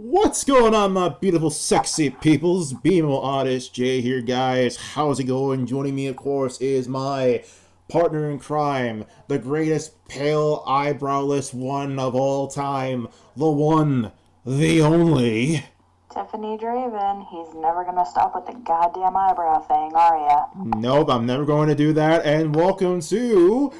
What's going on, my beautiful, sexy peoples? BMO Artist Jay here, guys. How's it going? Joining me, of course, is my partner in crime, the greatest pale eyebrowless one of all time, the one, the only. Tiffany Draven, he's never gonna stop with the goddamn eyebrow thing, are ya? Nope, I'm never going to do that. And welcome to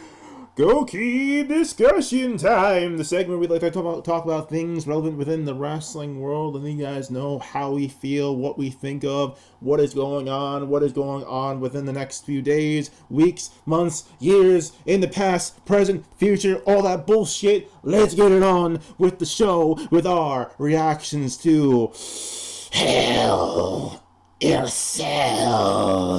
Gouki Discussion Time, the segment we like to talk about things relevant within the wrestling world, and you guys know how we feel, what we think of, what is going on within the next few days, weeks, months, years, in the past, present, future, all that bullshit. Let's get it on with the show with our reactions to Hell in a Cell,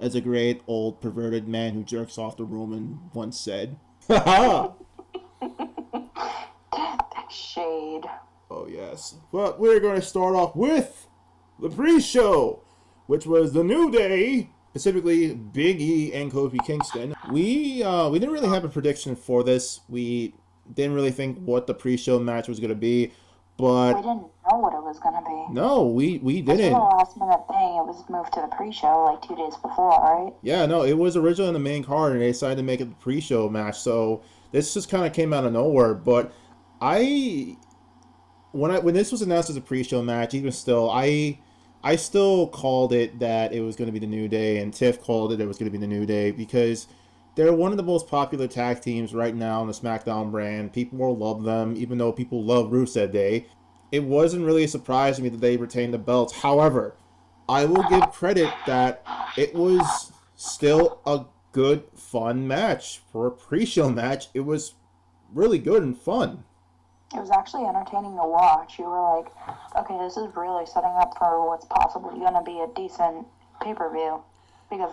as a great old perverted man who jerks off the Roman once said. Ha Shade. Oh, yes. But we're going to start off with the pre-show, which was the New Day, specifically Big E and Kofi Kingston. We didn't really have a prediction for this. We didn't really think what the pre-show match was going to be, but We didn't know what it was gonna be. no, we This didn't. was a last minute thing. It was moved to the pre-show like 2 days before, right? Yeah, no, it was originally on the main card, and they decided to make it the pre-show match. So this just kind of came out of nowhere. But when this was announced as a pre-show match, even still, I still called it that it was going to be the New Day, and Tiff called it was going to be the New Day because they're one of the most popular tag teams right now in the SmackDown brand. People will love them, even though people love Rusev Day. It wasn't really a surprise to me that they retained the belts. However, I will give credit that it was still a good, fun match. For a pre-show match, it was really good and fun. It was actually entertaining to watch. You were like, okay, this is really setting up for what's possibly gonna be a decent pay-per-view. Because,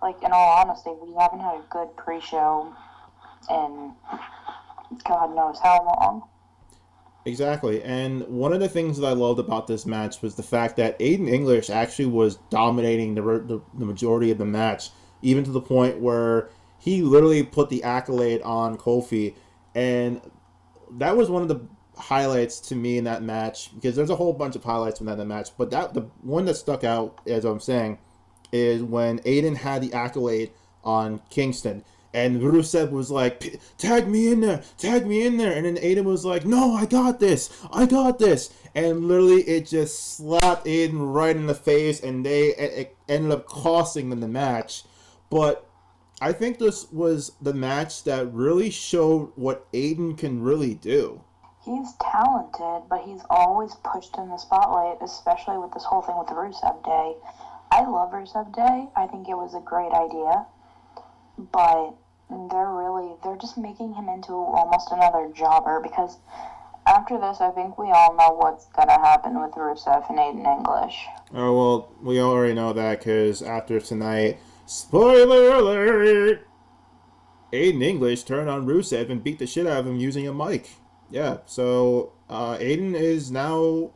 like, in all honesty, we haven't had a good pre-show in God knows how long. Exactly, and one of the things that I loved about this match was the fact that Aiden English actually was dominating the majority of the match, even to the point where he literally put the accolade on Kofi, and that was one of the highlights to me in that match, because there's a whole bunch of highlights from that match, but the one that stuck out, as I'm saying, is when Aiden had the accolade on Kingston. And Rusev was like, tag me in there. And then Aiden was like, no, I got this. And literally it just slapped Aiden right in the face, and it ended up costing them the match. But I think this was the match that really showed what Aiden can really do. He's talented, but he's always pushed in the spotlight, especially with this whole thing with the Rusev Day. I love Rusev Day. I think it was a great idea. But they're just making him into almost another jobber, because after this, I think we all know what's gonna happen with Rusev and Aiden English. Oh, well, we already know that because after tonight, spoiler alert, Aiden English turned on Rusev and beat the shit out of him using a mic. Yeah, so Aiden is now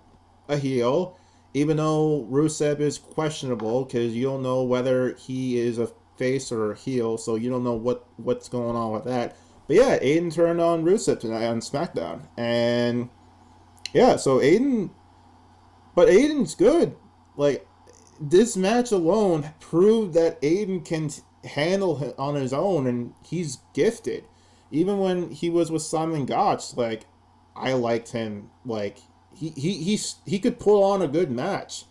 a heel, even though Rusev is questionable because you don't know whether he is a face or a heel, so you don't know what's going on with that. But yeah, Aiden turned on Rusev tonight on SmackDown, and yeah, so Aiden's good. Like, this match alone proved that Aiden can handle it on his own, and he's gifted. Even when he was with Simon Gotch, like, I liked him. Like, he could pull on a good match.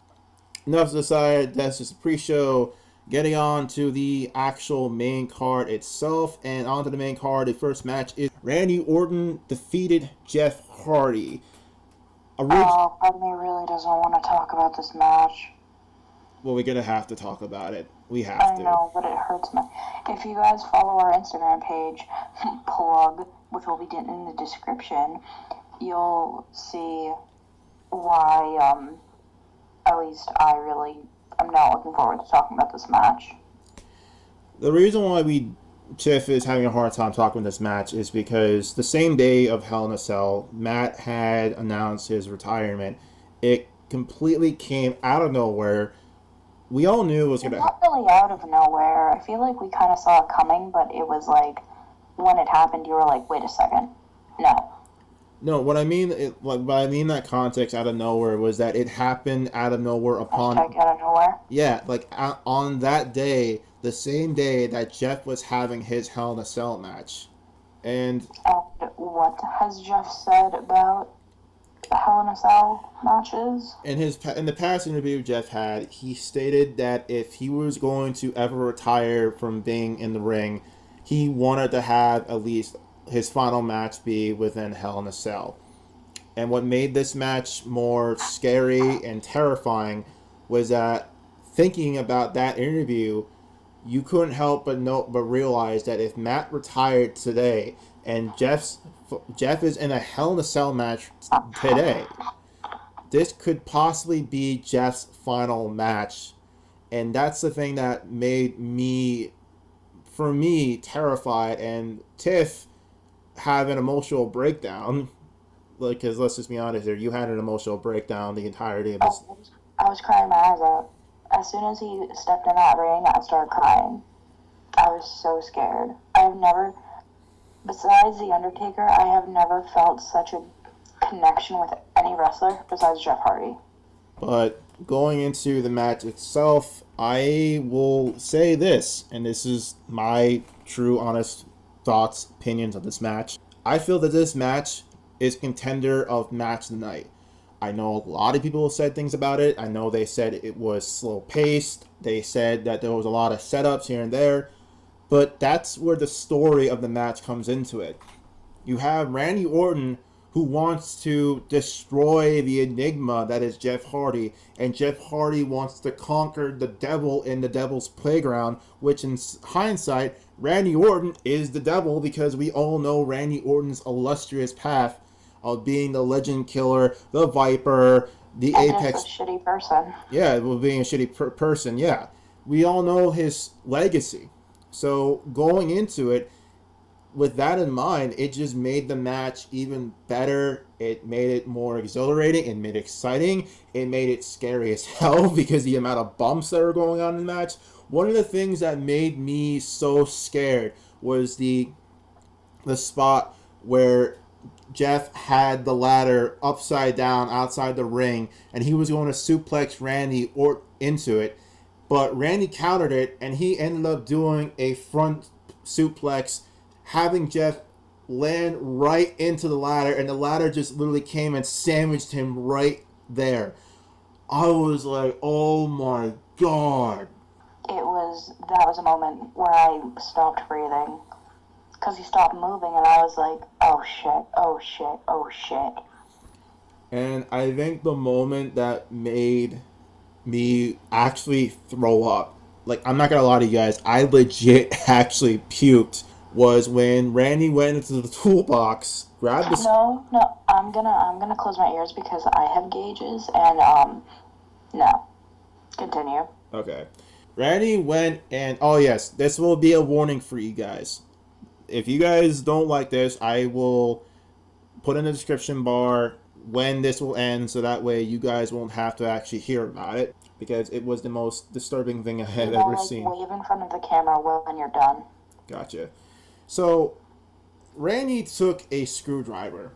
Enough aside, that's just a pre-show. Getting on to the actual main card itself, and onto the main card, the first match is Randy Orton defeated Jeff Hardy. Part of me really doesn't want to talk about this match. Well, we're gonna have to talk about it. We have I to. know, but it hurts me. If you guys follow our Instagram page, plug, which will be in the description, you'll see why, at least I'm not looking forward to talking about this match. The reason why Tiff is having a hard time talking this match is because the same day of Hell in a Cell, Matt had announced his retirement. It completely came out of nowhere. We all knew it was going to happen. Not really out of nowhere. I feel like we kind of saw it coming, but it was like, when it happened, you were like, wait a second. No. No, what I mean, what I mean that context out of nowhere was that it happened out of nowhere upon, Hashtag out of nowhere. yeah, like on that day, the same day that Jeff was having his Hell in a Cell match, and And what has Jeff said about the Hell in a Cell matches? in the past interview Jeff had, he stated that if he was going to ever retire from being in the ring, he wanted to have at least his final match be within Hell in a Cell. And what made this match more scary and terrifying was that thinking about that interview, you couldn't help but realize that if Matt retired today and Jeff is in a Hell in a Cell match today, this could possibly be Jeff's final match. And that's the thing that made me, for me, terrified. And Tiff have an emotional breakdown. Like, because let's just be honest here, you had an emotional breakdown the entirety of this. I was crying my eyes out. As soon as he stepped in that ring, I started crying. I was so scared. I've never, besides The Undertaker, I have never felt such a connection with any wrestler besides Jeff Hardy. But going into the match itself, I will say this, and this is my true, honest thoughts, opinions of this match. I feel that this match is contender of match of the night. I know a lot of people said things about it. I know they said it was slow paced. They said that there was a lot of setups here and there. But that's where the story of the match comes into it. You have Randy Orton who wants to destroy the enigma that is Jeff Hardy, and Jeff Hardy wants to conquer the devil in the devil's playground, which in hindsight, Randy Orton is the devil because we all know Randy Orton's illustrious path of being the legend killer, the Viper, the And Apex. just a shitty person. Yeah, well, being a shitty person, yeah. We all know his legacy. So going into it, with that in mind, it just made the match even better. It made it more exhilarating. It made it exciting. It made it scary as hell because the amount of bumps that were going on in the match. One of the things that made me so scared was the spot where Jeff had the ladder upside down outside the ring, and he was going to suplex Randy or into it, but Randy countered it, and he ended up doing a front suplex, having Jeff land right into the ladder, and the ladder just literally came and sandwiched him right there. I was like, oh my god. That was a moment where I stopped breathing. Because he stopped moving, and I was like, oh shit, oh shit, oh shit. And I think the moment that made me actually throw up, like, I'm not gonna lie to you guys, I legit actually puked, was when Randy went into the toolbox, grabbed the... No, I'm gonna close my ears because I have gauges, and, no. Continue. Okay. Randy went and... Oh, yes, this will be a warning for you guys. If you guys don't like this, I will put in the description bar when this will end, so that way you guys won't have to actually hear about it, because it was the most disturbing thing I had ever seen. Wave in front of the camera when you're done. Gotcha. So, Randy took a screwdriver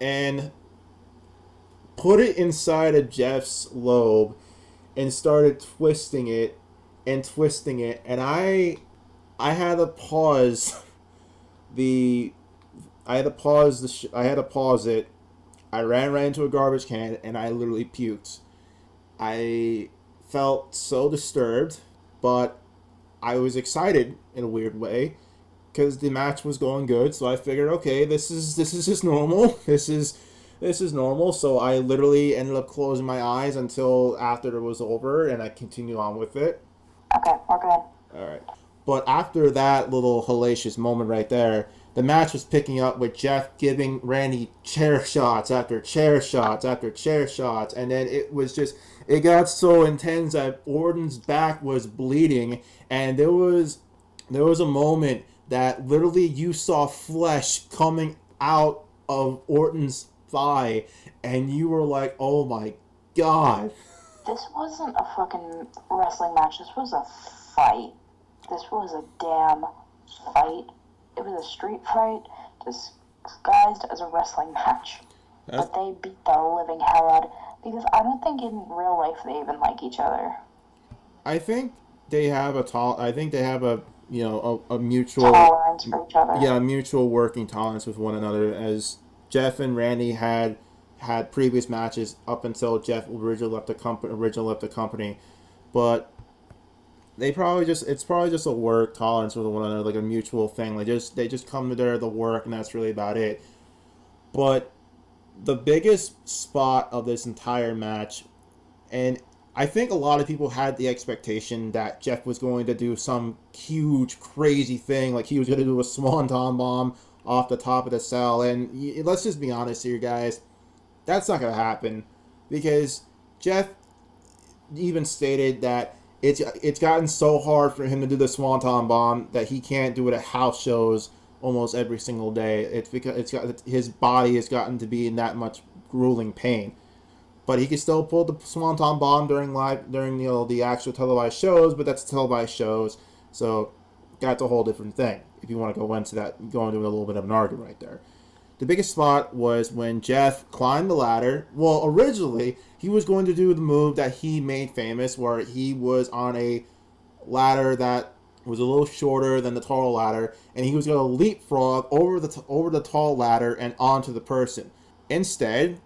and put it inside of Jeff's lobe and started twisting it and twisting it, and I had to pause I had to pause it. I ran right into a garbage can and I literally puked. I felt so disturbed, but I was excited in a weird way because the match was going good. So I figured, okay, this is just normal. This is normal. So I literally ended up closing my eyes until after it was over, and I continued on with it. Okay, we're good. All right. But after that little hellacious moment right there, the match was picking up with Jeff giving Randy chair shots after chair shots after chair shots, and then it got so intense that Orton's back was bleeding, and there was a moment that literally you saw flesh coming out of Orton's thigh, and you were like, oh my god. This wasn't a fucking wrestling match. This was a fight. This was a damn fight. It was a street fight. Just disguised as a wrestling match. But they beat the living hell out of, because I don't think in real life they even like each other. I think they have a a mutual Tolerance for each other. yeah, mutual working tolerance with one another, as Jeff and Randy had previous matches up until Jeff originally left the company, but it's probably just a work tolerance with one another, like a mutual thing. Like they just come to there to work, and that's really about it. But the biggest spot of this entire match, and I think a lot of people had the expectation that Jeff was going to do some huge, crazy thing, like he was going to do a swanton bomb off the top of the cell. And let's just be honest here, guys, that's not going to happen, because Jeff even stated that it's gotten so hard for him to do the swanton bomb that he can't do it at house shows almost every single day. It's because his body has gotten to be in that much grueling pain. But he can still pull the swanton bomb during the actual televised shows, but that's televised shows, so that's a whole different thing. If you want to go into a little bit of an argument right there. The biggest spot was when Jeff climbed the ladder. Well, originally he was going to do the move that he made famous, where he was on a ladder that was a little shorter than the tall ladder, and he was going to leapfrog over the tall ladder and onto the person. Instead,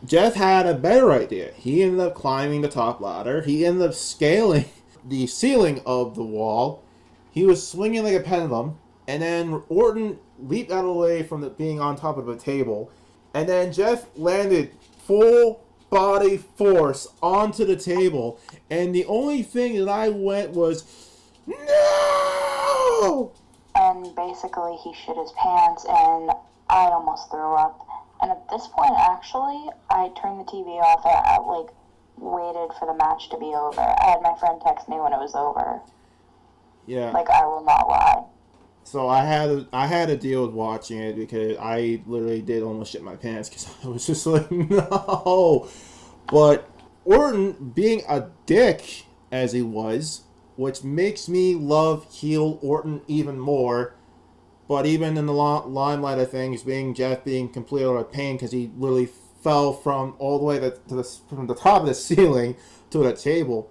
Jeff had a better idea. He ended up climbing the top ladder. He ended up scaling the ceiling of the wall. He was swinging like a pendulum, and then Orton leaped out of the way from being on top of a table, and then Jeff landed full body force onto the table, and the only thing that I went was, no! And basically he shit his pants, and I almost threw up. And at this point, actually, I turned the TV off and I, waited for the match to be over. I had my friend text me when it was over. Yeah. I will not lie. So I had to deal with watching it, because I literally did almost shit my pants, because I was just like, no. But Orton, being a dick as he was, which makes me love heel Orton even more. But even in the limelight of things, Jeff being completely out of pain, because he literally fell from all the way from the top of the ceiling to the table.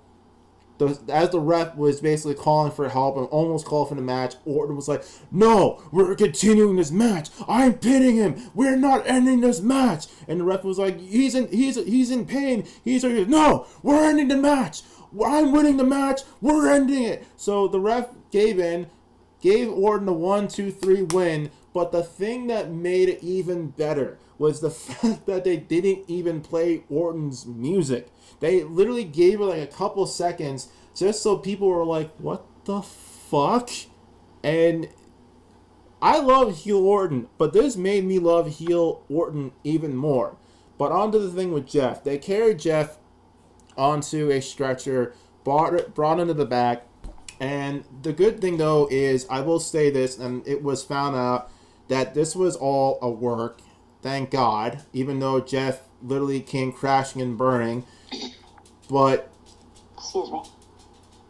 As the ref was basically calling for help and almost called for the match, Orton was like, "No, we're continuing this match. I'm pinning him. We're not ending this match." And the ref was like, "He's in pain. No, we're ending the match. I'm winning the match. We're ending it." So the ref gave Orton a 1-2-3 win, but the thing that made it even better was the fact that they didn't even play Orton's music. They literally gave it a couple seconds just so people were like, what the fuck? And I love heel Orton, but this made me love heel Orton even more. But on to the thing with Jeff. They carried Jeff onto a stretcher, brought him to the back. And the good thing, though, is I will say this, and it was found out that this was all a work. Thank God. Even though Jeff literally came crashing and burning. But excuse me.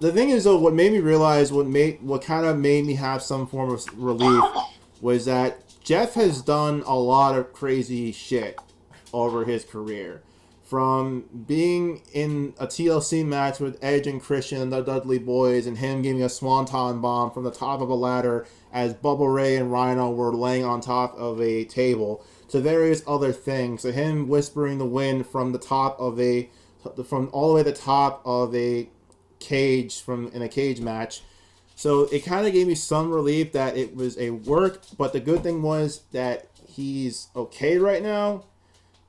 The thing is, though, what made me realize, what kind of made me have some form of relief, was that Jeff has done a lot of crazy shit over his career. From being in a TLC match with Edge and Christian and the Dudley Boys, and him giving a swanton bomb from the top of a ladder as Bubba Ray and Rhino were laying on top of a table, to various other things, to him whispering the win from all the way to the top of a cage in a cage match. So it kind of gave me some relief that it was a work, but the good thing was that he's okay right now.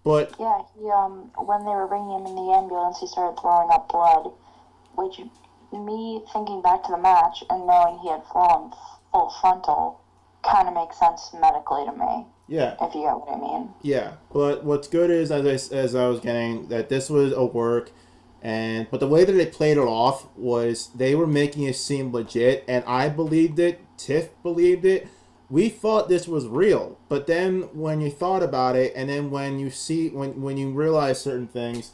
But yeah, he when they were bringing him in the ambulance, he started throwing up blood, which, me thinking back to the match and knowing he had fallen full frontal, kind of makes sense medically to me. Yeah. If you get what I mean. Yeah, but what's good is, as I was getting, that this was a work, but the way that they played it off was they were making it seem legit, and I believed it. Tiff believed it. We thought this was real, but then when you thought about it, and then when you realize certain things,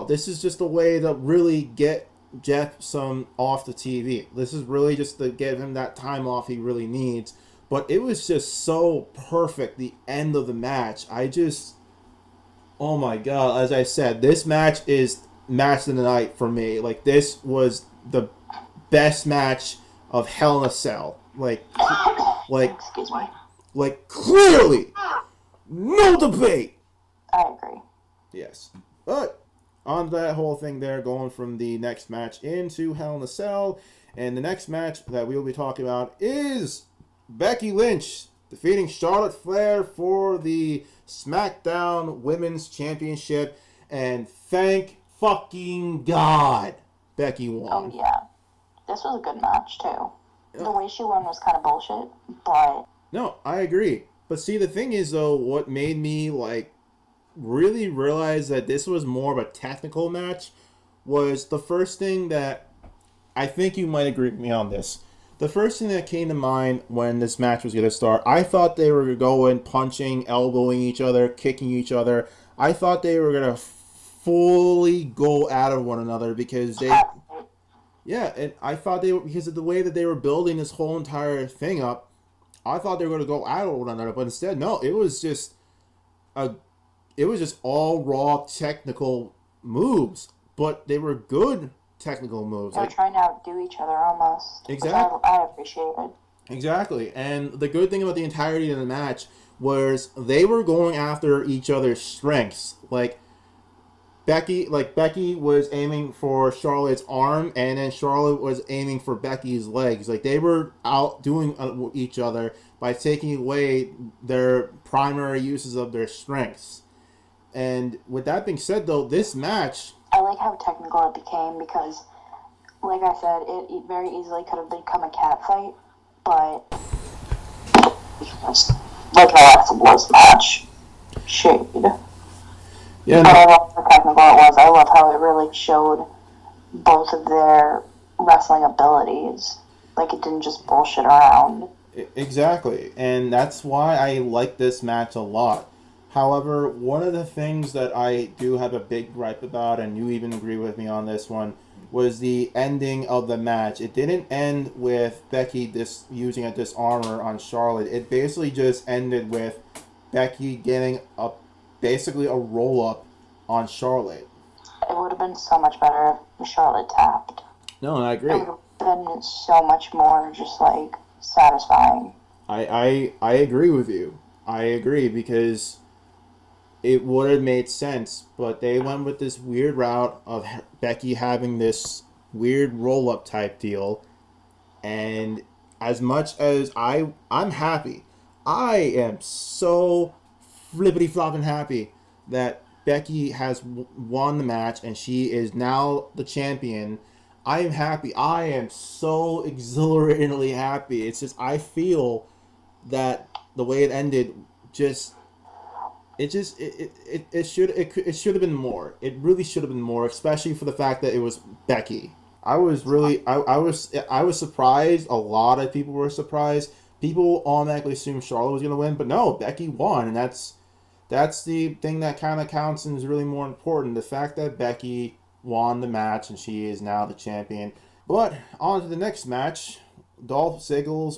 this is just a way to really get Jeff some off the TV. This is really just to get him that time off he really needs. But it was just so perfect, the end of the match. Oh my god, as I said, this match is match of the night for me. Like, this was the best match of Hell in a Cell. Like, Excuse me. like, clearly, no debate. I agree. Yes. But on that whole thing there, going from the next match into Hell in a Cell, and the next match that we will be talking about is Becky Lynch defeating Charlotte Flair for the SmackDown Women's Championship, and thank fucking God Becky won. Oh, yeah. This was a good match, too. The way she won was kind of bullshit, but... No, I agree. But see, the thing is, though, what made me, like, really realize that this was more of a technical match was the first thing that... I think you might agree with me on this. The first thing that came to mind when this match was going to start, I thought they were going punching, elbowing each other, kicking each other. I thought they were going to fully go at one another because they... Yeah, and I thought they were, because of the way that they were building this whole entire thing up, I thought they were going to go at one another, but instead, no, it was just all raw technical moves, but they were good technical moves. They were trying to outdo each other almost. Exactly. Which I appreciated. Exactly. And the good thing about the entirety of the match was they were going after each other's strengths. Like Becky was aiming for Charlotte's arm, and then Charlotte was aiming for Becky's legs. Like, they were outdoing each other by taking away their primary uses of their strengths. And with that being said, though, this match... I like how technical it became because, like I said, it very easily could have become a cat fight, but it's like an Alexa Bliss match. Shade. Yeah, but I love how technical it was. I love how it really showed both of their wrestling abilities. Like, it didn't just bullshit around. Exactly. And that's why I like this match a lot. However, one of the things that I do have a big gripe about, and you even agree with me on this one, was the ending of the match. It didn't end with Becky using a disarmer on Charlotte. It basically just ended with Becky getting basically a roll-up on Charlotte. It would have been so much better if Charlotte tapped. No, I agree. It would have been so much more just, like, satisfying. I agree with you. I agree, because it would have made sense, but they went with this weird route of Becky having this weird roll-up type deal, and as much as I'm happy, I am so flippity-flopping happy that Becky has won the match and she is now the champion. I am happy. I am so exhilaratingly happy. It's just, I feel that the way it ended it should have been more. It really should have been more, especially for the fact that it was Becky. I was surprised. A lot of people were surprised. People automatically assumed Charlotte was going to win, but no, Becky won, and that's the thing that kind of counts and is really more important. The fact that Becky won the match and she is now the champion. But on to the next match, Dolph Ziggler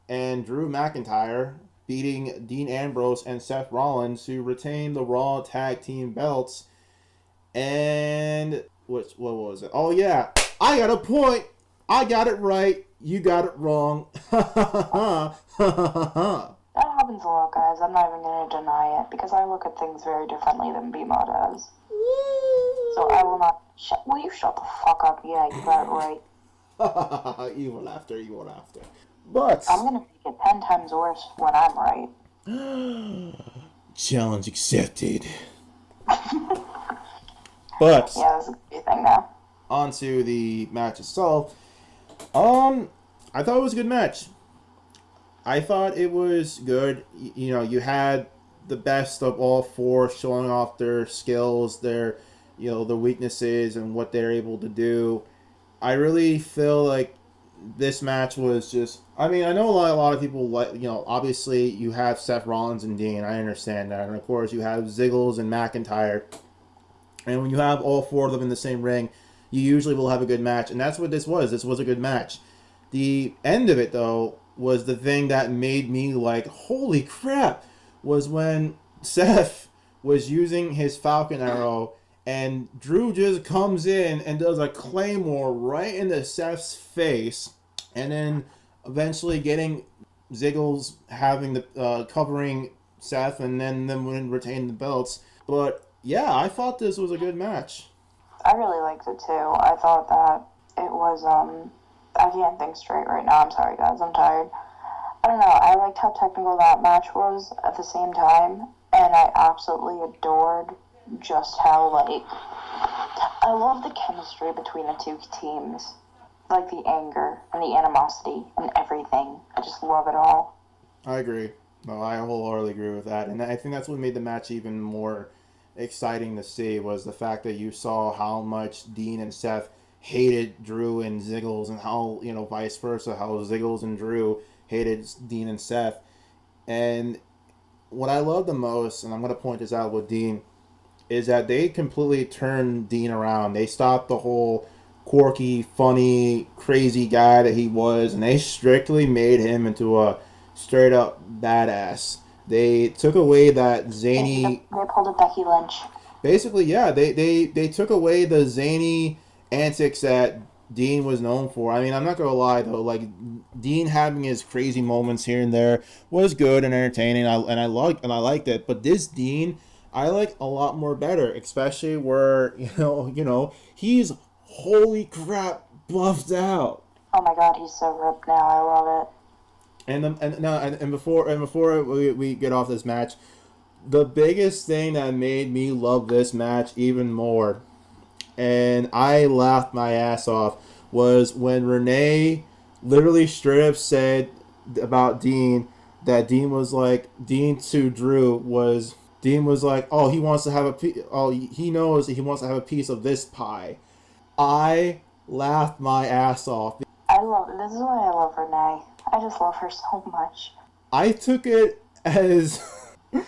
and Drew McIntyre beating Dean Ambrose and Seth Rollins to retain the Raw Tag Team belts. And what was it? Oh yeah, I got a point. I got it right. You got it wrong. That happens a lot, guys. I'm not even going to deny it because I look at things very differently than BMO does. So I will not. Will you shut the fuck up? Yeah, you got it right. Evil laughter. But I'm gonna make it 10 times worse when I'm right. Challenge accepted. But yeah, that's a good thing now. On to the match itself. I thought it was a good match. I thought it was good. You know, you had the best of all four showing off their skills, their weaknesses, and what they're able to do. I really feel like this match was just... I mean, I know a lot of people like... obviously you have Seth Rollins and Dean. I understand that. And of course you have Ziggles and McIntyre. And when you have all four of them in the same ring, you usually will have a good match. And that's what this was. This was a good match. The end of it, though, was the thing that made me like, holy crap, was when Seth was using his Falcon Arrow and Drew just comes in and does a Claymore right into Seth's face, and then eventually getting Ziggles having the covering Seth, and then them retain the belts. But yeah, I thought this was a good match. I really liked it too. I thought that it was, I can't think straight right now. I'm sorry, guys. I'm tired. I don't know. I liked how technical that match was at the same time, and I absolutely adored just how, like, I love the chemistry between the two teams. Like the anger and the animosity and everything. I just love it all. I agree. No, I wholeheartedly agree with that, and I think that's what made the match even more exciting to see was the fact that you saw how much Dean and Seth hated Drew and Ziggles, and how vice versa, how Ziggles and Drew hated Dean and Seth. And what I love the most, and I'm going to point this out with Dean, is that they completely turned Dean around. They stopped the whole quirky, funny, crazy guy that he was, and they strictly made him into a straight up badass. They took away that zany. They pulled a Becky Lynch. Basically, yeah, they took away the zany antics that Dean was known for. I mean, I'm not gonna lie though, like Dean having his crazy moments here and there was good and entertaining. I liked it. But this Dean, I like a lot more better, especially where he's holy crap buffed out. Oh my god, he's so ripped now. I love it. And before we get off this match, the biggest thing that made me love this match even more, and I laughed my ass off, was when Renee literally straight up said about Dean that Dean was like, oh, he wants to have he knows he wants to have a piece of this pie. I laughed my ass off. This is why I love Renee. I just love her so much. I took it as Here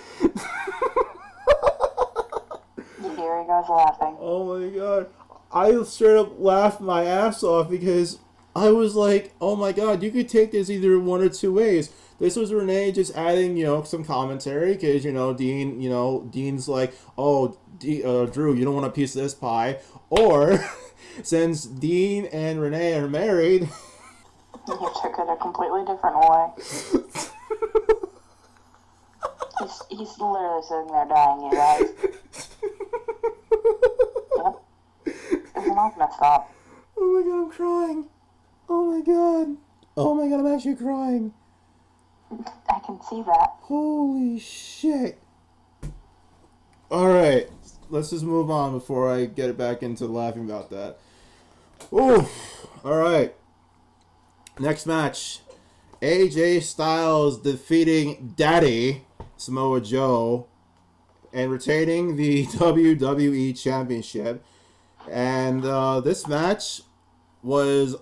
he goes laughing. oh my god. I straight up laughed my ass off because I was like, oh my god, you could take this either one or two ways. This was Renee just adding, some commentary because, Dean's like, oh, Drew, you don't want a piece of this pie. Or, since Dean and Renee are married... You took it a completely different way. he's literally sitting there dying, you guys. Yep. It's not gonna stop. Oh my god, I'm crying. Oh my god. Oh my god, I'm actually crying. I can see that. Holy shit. Alright, let's just move on before I get back into laughing about that. Ooh, alright. Next match, AJ Styles defeating Daddy Samoa Joe and retaining the WWE Championship. And this match was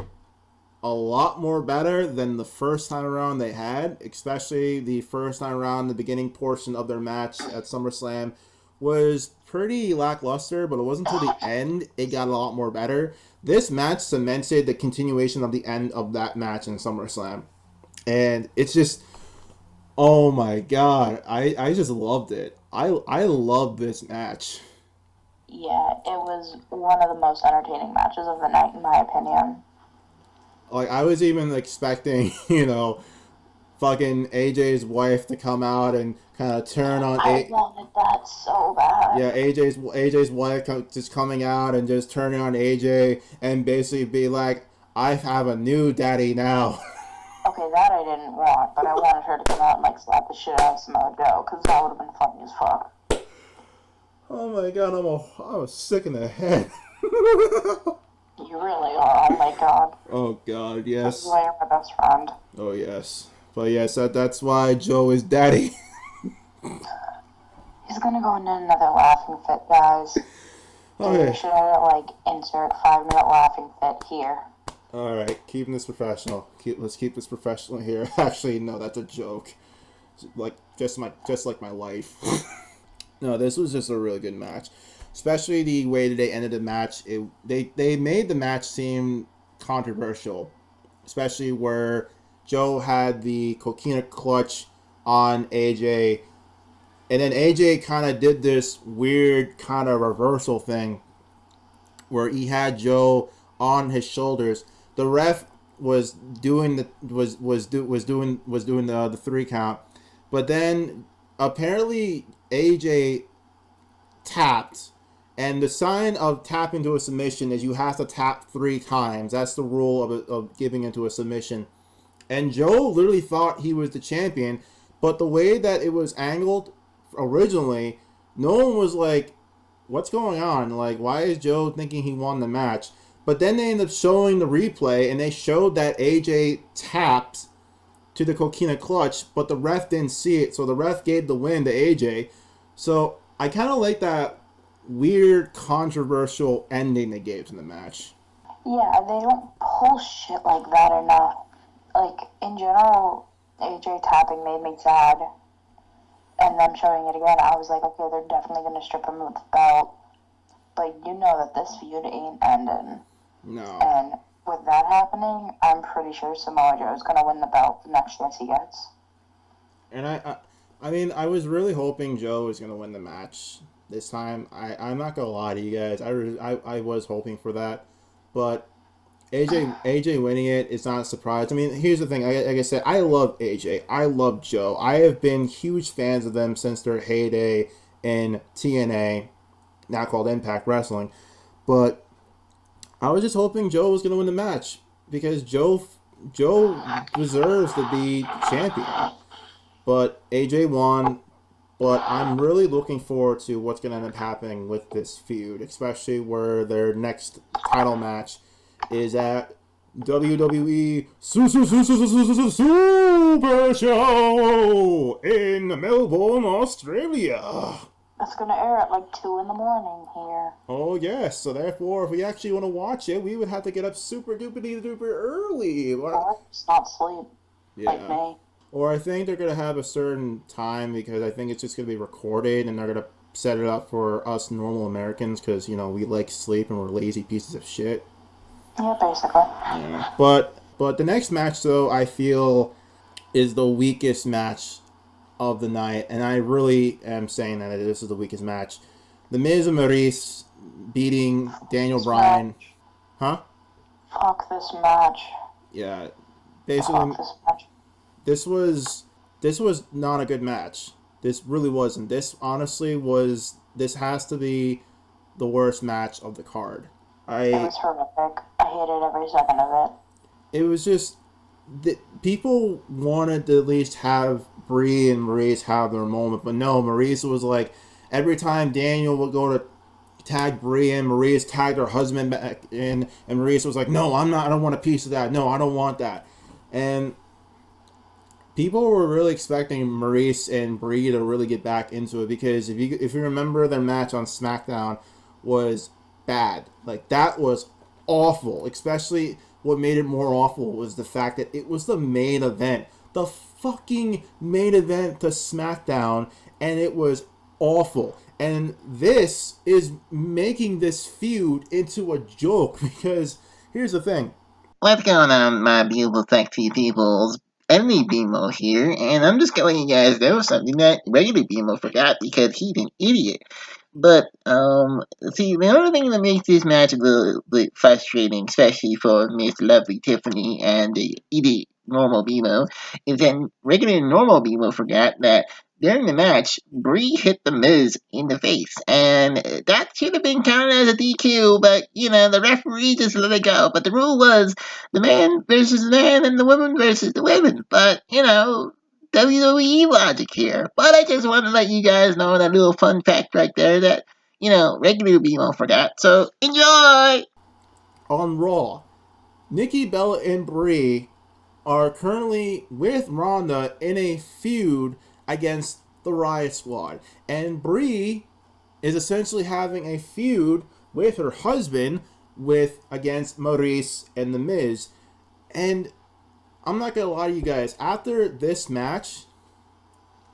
a lot more better than the first time around they had, especially the first time around. The beginning portion of their match at SummerSlam was pretty lackluster, but it wasn't until the end it got a lot more better. This match cemented the continuation of the end of that match in SummerSlam. And it's just, oh my god, I just loved it. I loved this match. Yeah, it was one of the most entertaining matches of the night, in my opinion. Like, I was even expecting, fucking AJ's wife to come out and kind of turn on. I wanted that so bad. Yeah, AJ's wife just coming out and just turning on AJ and basically be like, I have a new daddy now. Okay, that I didn't want, but I wanted her to come out and slap the shit out of Samoa Joe, because that would have been funny as fuck. Oh my god, I'm sick in the head. You really are. Oh my god. Oh god, yes. This is why you're my best friend. Oh yes. But yes, that's why Joe is daddy. He's gonna go into another laughing fit, guys. Okay. We should insert 5-minute laughing fit here. Alright, keeping this professional. Let's keep this professional here. Actually, no, that's a joke. Just like my life. No, this was just a really good match. Especially the way that they ended the match. They made the match seem controversial. Especially where Joe had the coquina clutch on AJ, and then AJ kind of did this weird kind of reversal thing where he had Joe on his shoulders. The ref was doing the 3 count, but then apparently AJ tapped, and the sign of tapping to a submission is you have to tap 3 times. That's the rule of giving into a submission. And Joe literally thought he was the champion, but the way that it was angled originally, no one was like, what's going on? Like, why is Joe thinking he won the match? But then they ended up showing the replay, and they showed that AJ tapped to the coquina clutch, but the ref didn't see it, so the ref gave the win to AJ. So I kind of like that weird, controversial ending they gave to the match. Yeah, they don't pull shit like that enough. Like, in general, AJ tapping made me sad. And them showing it again, I was like, okay, they're definitely going to strip him of the belt. But you know that this feud ain't ending. No. And with that happening, I'm pretty sure Samoa Joe is going to win the belt the next chance he gets. And I mean, I was really hoping Joe was going to win the match this time. I'm not going to lie to you guys. I was hoping for that. But AJ winning it is not a surprise. I mean, here's the thing. Like I said, I love AJ. I love Joe. I have been huge fans of them since their heyday in TNA, now called Impact Wrestling. But I was just hoping Joe was going to win the match because Joe deserves to be champion. But AJ won. But I'm really looking forward to what's going to end up happening with this feud, especially where their next title match is at WWE Super Show in Melbourne, Australia. It's going to air at like 2 in the morning here. Oh, yes. So, therefore, if we actually want to watch it, we would have to get up super duper early. Or just not sleep. Yeah. Like me. Or I think they're going to have a certain time because I think it's just going to be recorded and they're going to set it up for us normal Americans because, you know, we like sleep and we're lazy pieces of shit. Yeah, basically. Yeah. But the next match, though, I feel is the weakest match of the night. And I really am saying that this is the weakest match. The Miz and Maurice beating Daniel Bryan. Huh? Fuck this match. Yeah. Basically, Fuck this match. This was not a good match. This really wasn't. This honestly was. This has to be the worst match of the card. It was horrific. I hated every second of it. It was just people wanted to at least have Brie and Maurice have their moment, but no, Maurice was like every time Daniel would go to tag Brie and Maurice tagged her husband back in, and Maurice was like, "No, I'm not. I don't want a piece of that. No, I don't want that." And people were really expecting Maurice and Brie to really get back into it because if you remember their match on SmackDown was bad. Like that was awful. Especially what made it more awful was the fact that it was the main event. The fucking main event to SmackDown, and it was awful. And this is making this feud into a joke because here's the thing. What's going on, my beautiful sexy peoples? Enemy BMO here, and I'm just going to let you guys know something that regular BMO forgot because he's an idiot. But, see, the only thing that makes this match a little bit frustrating, especially for Miss Lovely Tiffany and the idiot normal BMO, is that regular normal BMO forgot that during the match, Brie hit The Miz in the face, and that should have been counted as a DQ, but, the referee just let it go. But the rule was the man versus the man and the woman versus the women. But, WWE logic here. But I just wanted to let you guys know that little fun fact right there that, regular BMO forgot. So, enjoy! On Raw, Nikki Bella and Brie are currently with Ronda in a feud against the Riot Squad. And Brie is essentially having a feud with her husband against Maurice and The Miz. And I'm not going to lie to you guys, after this match,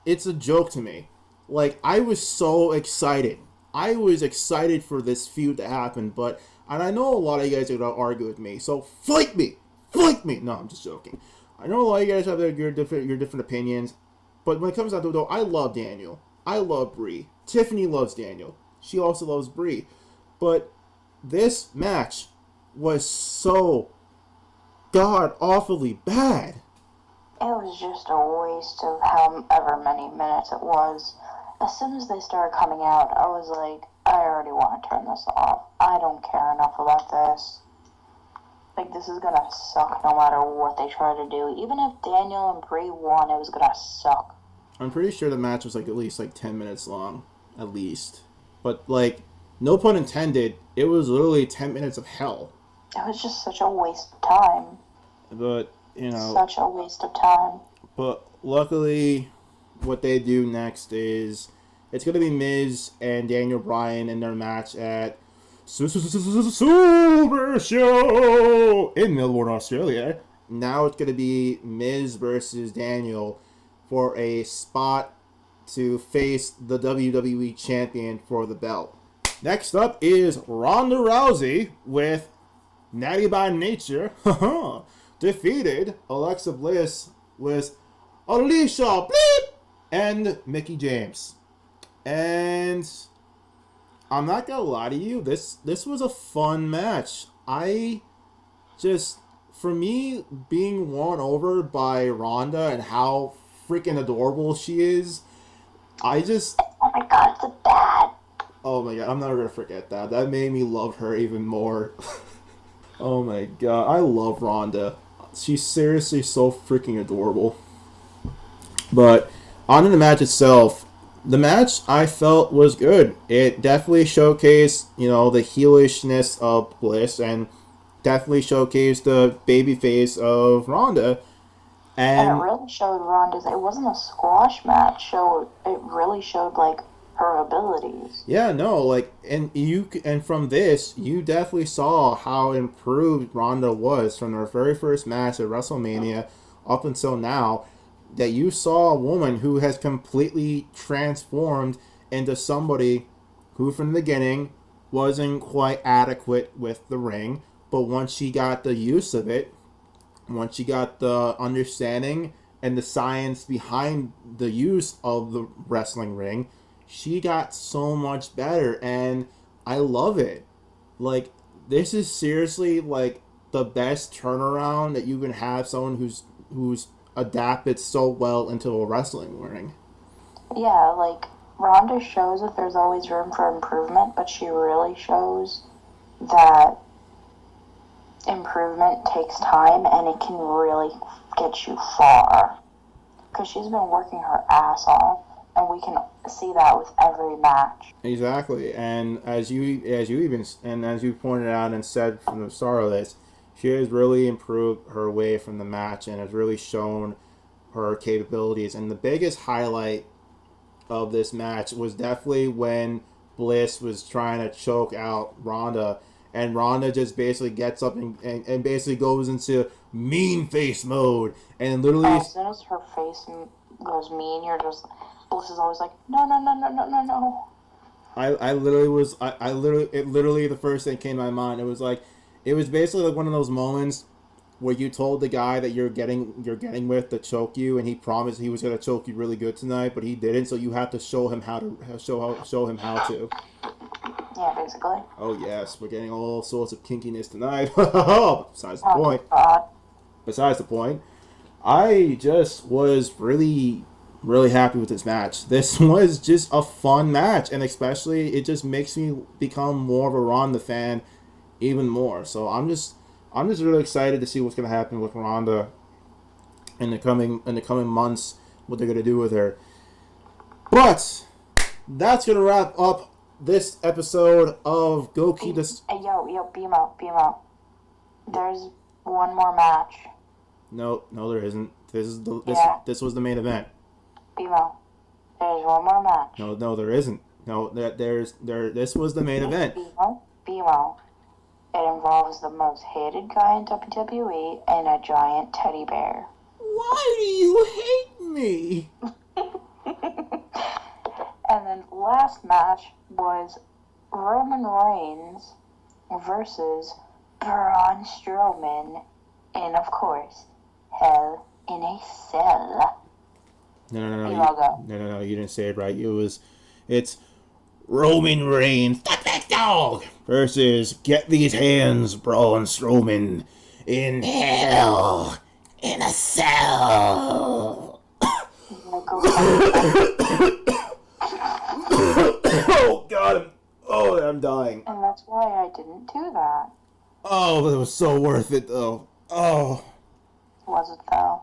it's a joke to me. Like, I was so excited. I was excited for this feud to happen, and I know a lot of you guys are going to argue with me, so fight me! Fight me! No, I'm just joking. I know a lot of you guys have your different opinions, but when it comes down to it, though, I love Daniel. I love Brie. Tiffany loves Daniel. She also loves Brie. But this match was so god awfully bad. It was just a waste of however many minutes it was. As soon as they started coming out, I was like, I already want to turn this off. I don't care enough about this. Like, this is gonna suck no matter what they try to do. Even if Daniel and Brie won, it was gonna suck. I'm pretty sure the match was like at least like 10 minutes long. At least. But like, no pun intended, it was literally 10 minutes of hell. It was just such a waste of time. But, you know. Such a waste of time. But luckily, what they do next is it's going to be Miz and Daniel Bryan in their match at Super Show in Melbourne, Australia. Now it's going to be Miz versus Daniel for a spot to face the WWE Champion for the belt. Next up is Ronda Rousey with Natty by Nature defeated Alexa Bliss with Alicia Bleep and Mickey James. And I'm not gonna lie to you, this was a fun match. For me, being won over by Ronda and how freaking adorable she is, oh my god, it's a dad. Oh my god, I'm never gonna forget that. That made me love her even more. Oh my god, I love Ronda. She's seriously so freaking adorable. But on to the match itself. The match I felt was good. It definitely showcased, the heelishness of Bliss and definitely showcased the babyface of Ronda. And it really showed Ronda's. It wasn't a squash match. It really showed like her abilities. Yeah, no, and from this, you definitely saw how improved Ronda was from her very first match at WrestleMania up until now. That you saw a woman who has completely transformed into somebody who, from the beginning, wasn't quite adequate with the ring, but once she got the use of it, once she got the understanding and the science behind the use of the wrestling ring, she got so much better, and I love it. Like, this is seriously like the best turnaround that you can have someone who's adapted so well into a wrestling ring. Yeah, like Ronda shows that there's always room for improvement, but she really shows that improvement takes time and it can really get you far. Because she's been working her ass off, and we can see that with every match. Exactly, and as you pointed out and said from the start of this, she has really improved her way from the match and has really shown her capabilities. And the biggest highlight of this match was definitely when Bliss was trying to choke out Ronda, and Ronda just basically gets up and basically goes into mean face mode, and literally as soon as her face goes mean, Bliss is always like, no. Literally the first thing came to my mind. It was basically like one of those moments where you told the guy that you're getting with to choke you, and he promised he was gonna choke you really good tonight, but he didn't. So you have to show him how to. Yeah, basically. Oh yes, we're getting all sorts of kinkiness tonight. Besides the point, I just was really, really happy with this match. This was just a fun match, and especially it just makes me become more of a Ronda fan even more. So I'm just really excited to see what's gonna happen with Ronda in the coming months. What they're gonna do with her. But that's gonna wrap up this episode of Gouki. Hey, yo, beam out. There's one more match. No, there isn't. This was the main event. Beam out. There's one more match. No, there isn't. No, this was the main event. Beam out. It involves the most hated guy in WWE and a giant teddy bear. Why do you hate me? And then last match was Roman Reigns versus Braun Strowman in, of course, Hell in a cell. No, you didn't say it right. It's Roman Reigns, the big dog, versus Get These Hands, Braun Strowman, in hell, in a cell. Oh, God, I'm dying. And that's why I didn't do that. Oh, it was so worth it, though. Oh. Was it, though?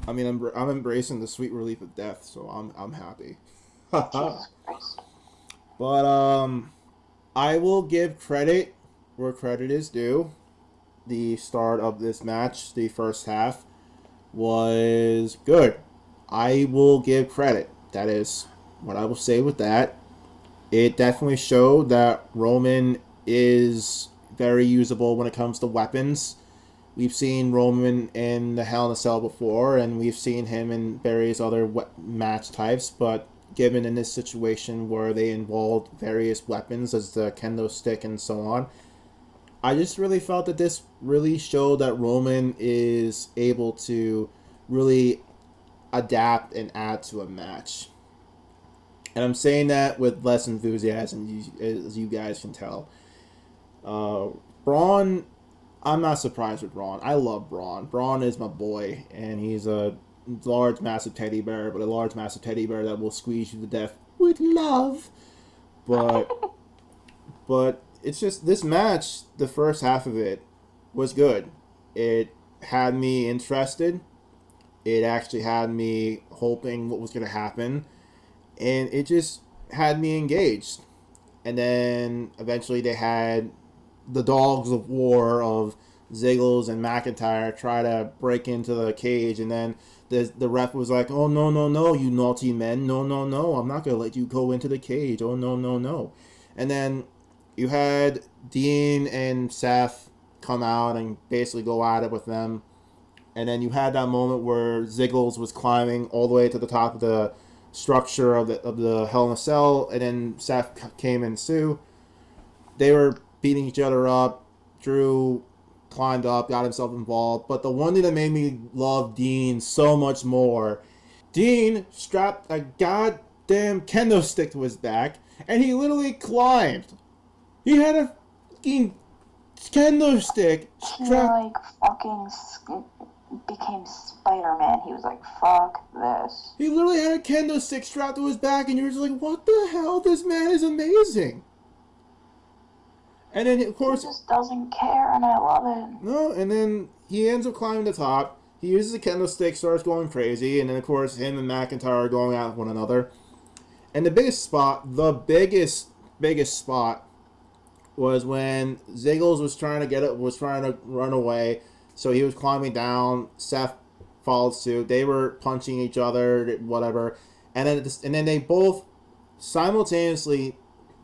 I mean, I'm embracing the sweet relief of death, so I'm happy. Jesus Christ. But I will give credit where credit is due. The start of this match, the first half, was good. I will give credit. That is what I will say with that. It definitely showed that Roman is very usable when it comes to weapons. We've seen Roman in the Hell in a Cell before, and we've seen him in various other match types, but given in this situation where they involved various weapons as the kendo stick and so on, I just really felt that this really showed that Roman is able to really adapt and add to a match. And I'm saying that with less enthusiasm, as you guys can tell. Braun, I'm not surprised with Braun. I love Braun. Braun is my boy, and he's a large, massive teddy bear, but a large, massive teddy bear that will squeeze you to death with love. But it's just this match, the first half of it was good. It had me interested. It actually had me hoping what was going to happen, and it just had me engaged. And then eventually they had the dogs of war of Ziggles and McIntyre try to break into the cage, and then the ref was like, "Oh, no, you naughty men, no, I'm not gonna let you go into the cage. Oh, no." And then you had Dean and Seth come out and basically go at it with them, and then you had that moment where Ziggles was climbing all the way to the top of the structure of the Hell in a Cell, and then Seth came in too. They were beating each other up. Drew climbed up, got himself involved. But the one thing that made me love Dean so much more, Dean strapped a goddamn kendo stick to his back, and he literally climbed. He had a fucking kendo stick strapped. He fucking became Spider-Man. He was like, fuck this. He literally had a kendo stick strapped to his back, and you were just like, what the hell? This man is amazing. And then, of course, he just doesn't care, and I love it. No, and then he ends up climbing the top. He uses a kendo stick, starts going crazy, and then, of course, him and McIntyre are going at one another. And the biggest spot, biggest spot, was when Ziggles was trying to run away. So he was climbing down. Seth followed suit. They were punching each other, whatever. And then they both simultaneously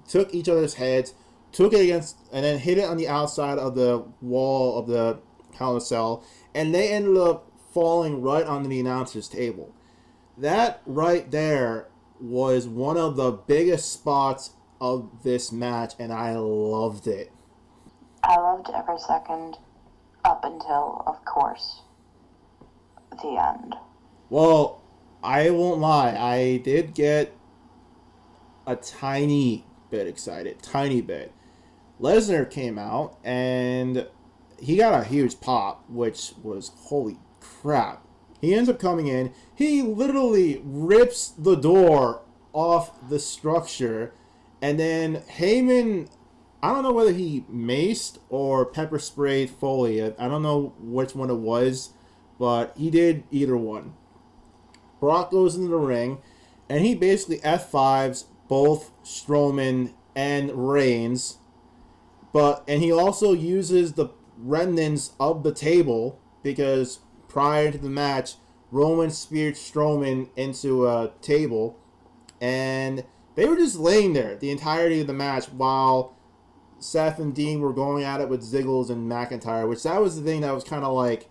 took each other's heads, took it against, and then hit it on the outside of the wall of the Hell in a Cell, and they ended up falling right onto the announcer's table. That right there was one of the biggest spots of this match, and I loved it. I loved every second up until, of course, the end. Well, I won't lie, I did get a tiny bit excited. Tiny bit. Lesnar came out, and he got a huge pop, which was holy crap. He ends up coming in. He literally rips the door off the structure, and then Heyman, I don't know whether he maced or pepper sprayed Foley. I don't know which one it was, but he did either one. Brock goes into the ring, and he basically F5s both Strowman and Reigns. And he also uses the remnants of the table, because prior to the match, Roman speared Strowman into a table, and they were just laying there the entirety of the match while Seth and Dean were going at it with Ziggles and McIntyre, which that was the thing that was kind of like,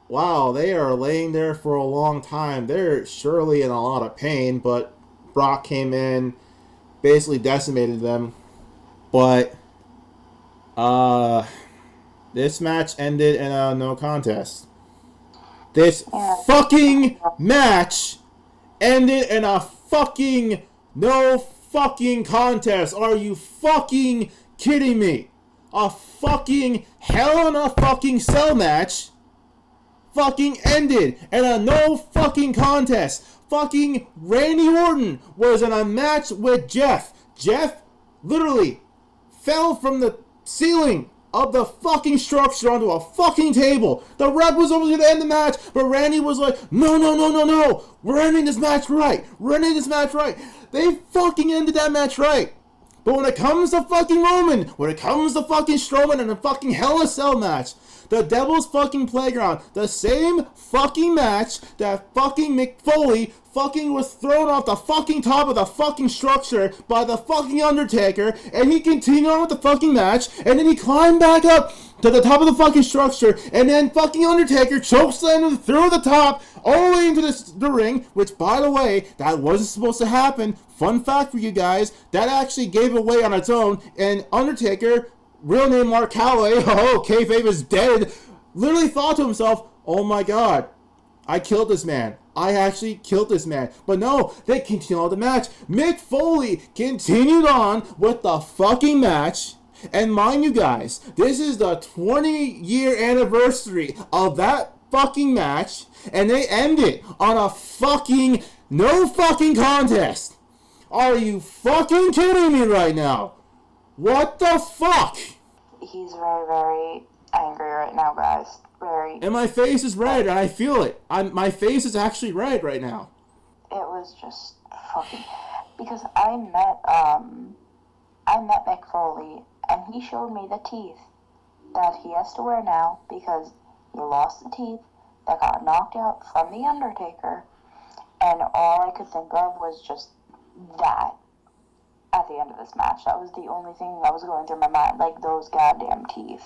wow, they are laying there for a long time. They're surely in a lot of pain, but Brock came in, basically decimated them. But this match ended in a no contest. This Yeah. fucking match ended in a fucking no fucking contest. Are you fucking kidding me? A fucking Hell in a fucking Cell match fucking ended in a no fucking contest. Fucking Randy Orton was in a match with Jeff. Jeff literally fell from the ceiling of the fucking structure onto a fucking table. The ref was almost going to end the match, but Randy was like, no, no, no, no, no. We're ending this match right. We're ending this match right. They fucking ended that match right. But when it comes to fucking Roman, when it comes to fucking Strowman and a fucking Hell in a Cell match, the Devil's fucking Playground, the same fucking match that fucking Mick Foley fucking was thrown off the fucking top of the fucking structure by the fucking Undertaker, and he continued on with the fucking match, and then he climbed back up to the top of the fucking structure, and then fucking Undertaker chokeslammed him through the top all the way into the ring, which, by the way, that wasn't supposed to happen. Fun fact for you guys, that actually gave away on its own, and Undertaker, real name Mark Calloway, oh, kayfabe is dead, literally thought to himself, oh my god, I killed this man. I actually killed this man. But no, they continued on the match. Mick Foley continued on with the fucking match. And mind you guys, this is the 20-year anniversary of that fucking match. And they ended on a fucking no fucking contest. Are you fucking kidding me right now? What the fuck? He's very, very angry right now, guys. Very. And my face is red, and I feel it. My face is actually red right now. It was just fucking. Because I met Mick Foley, and he showed me the teeth that he has to wear now because he lost the teeth that got knocked out from the Undertaker, and all I could think of was just that. At the end of this match, that was the only thing that was going through my mind, like those goddamn teeth.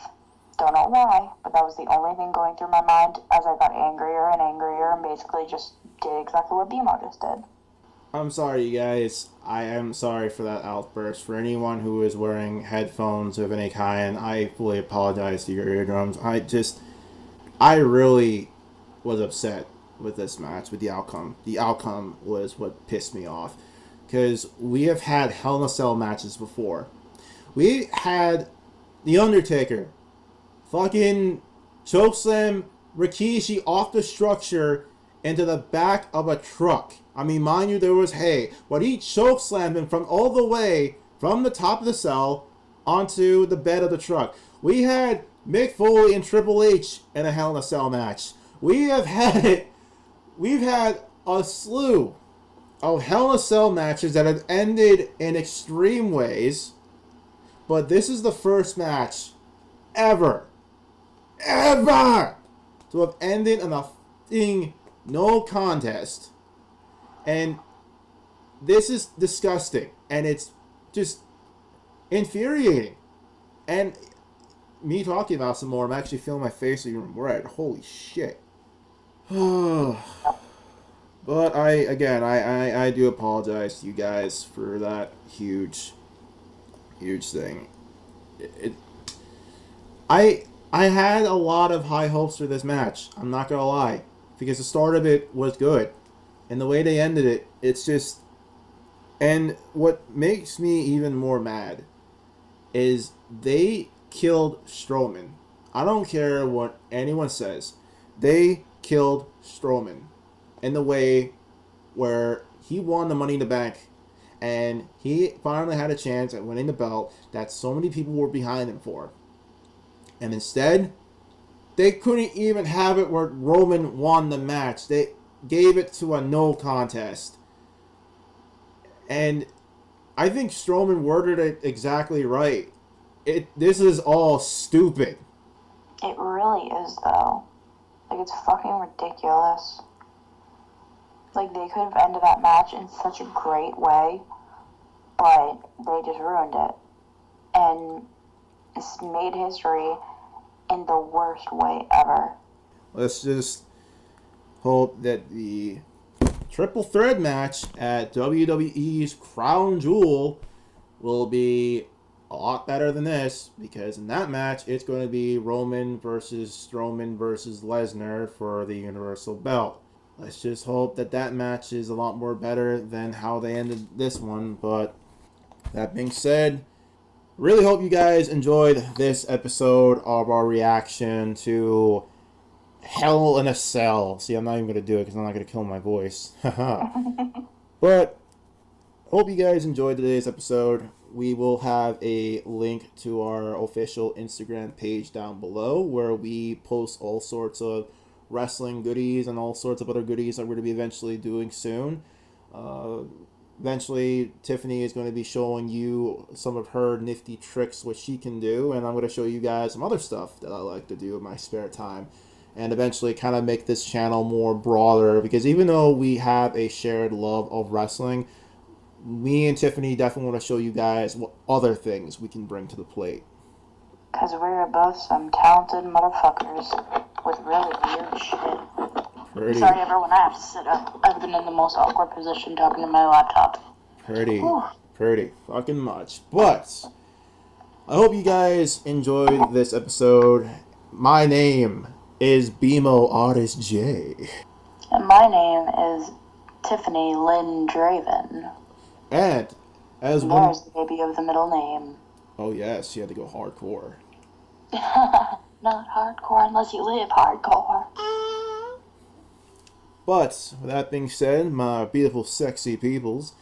Don't know why, but that was the only thing going through my mind as I got angrier and angrier and basically just did exactly what BMO just did. I'm sorry, you guys. I am sorry for that outburst. For anyone who is wearing headphones of any kind, I fully apologize to your eardrums. I really was upset with this match, with the outcome. The outcome was what pissed me off. Because we have had Hell in a Cell matches before. We had The Undertaker fucking chokeslam Rikishi off the structure into the back of a truck. I mean, mind you, there was hay, but he chokeslammed him from all the way from the top of the cell onto the bed of the truck. We had Mick Foley and Triple H in a Hell in a Cell match. We've had a slew of Hell in a Cell matches that have ended in extreme ways, but this is the first match ever to have ended in a f***ing no contest. And this is disgusting, and it's just infuriating. And me talking about some more, I'm actually feeling my face even red. Holy shit. But I do apologize to you guys for that huge thing. I had a lot of high hopes for this match. I'm not gonna lie, because the start of it was good, and the way they ended it, it's just. And what makes me even more mad is they killed Strowman. I don't care what anyone says. They killed Strowman in the way where he won the Money in the Bank, and he finally had a chance at winning the belt that so many people were behind him for. And instead, they couldn't even have it where Roman won the match. They gave it to a no contest. And I think Strowman worded it exactly right. This is all stupid. It really is, though. Like, it's fucking ridiculous. Like, they could have ended that match in such a great way, but they just ruined it. And it's made history in the worst way ever. Let's just hope that the triple threat match at WWE's Crown Jewel will be a lot better than this, because in that match, it's going to be Roman versus Strowman versus Lesnar for the Universal Belt. Let's just hope that that match is a lot more better than how they ended this one. But that being said, really hope you guys enjoyed this episode of our reaction to Hell in a Cell. See, I'm not even going to do it because I'm not going to kill my voice. But hope you guys enjoyed today's episode. We will have a link to our official Instagram page down below where we post all sorts of wrestling goodies and all sorts of other goodies that we're going to be eventually doing soon. Eventually, Tiffany is going to be showing you some of her nifty tricks, what she can do, and I'm going to show you guys some other stuff that I like to do in my spare time. And eventually kind of make this channel more broader, because even though we have a shared love of wrestling, me and Tiffany definitely want to show you guys what other things we can bring to the plate. Because we're both some talented motherfuckers with really weird shit. Pretty, Sorry, everyone, I have to sit up. I've been in the most awkward position talking to my laptop. pretty fucking much. But I hope you guys enjoyed this episode. My name is BMO Artist J. And my name is Tiffany Lynn Draven. And as one... There's the baby of the middle name. Oh yes, you had to go hardcore. Not hardcore unless you live hardcore. But with that being said, my beautiful sexy peoples,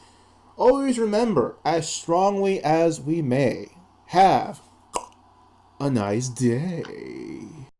always remember, as strongly as we may, have a nice day.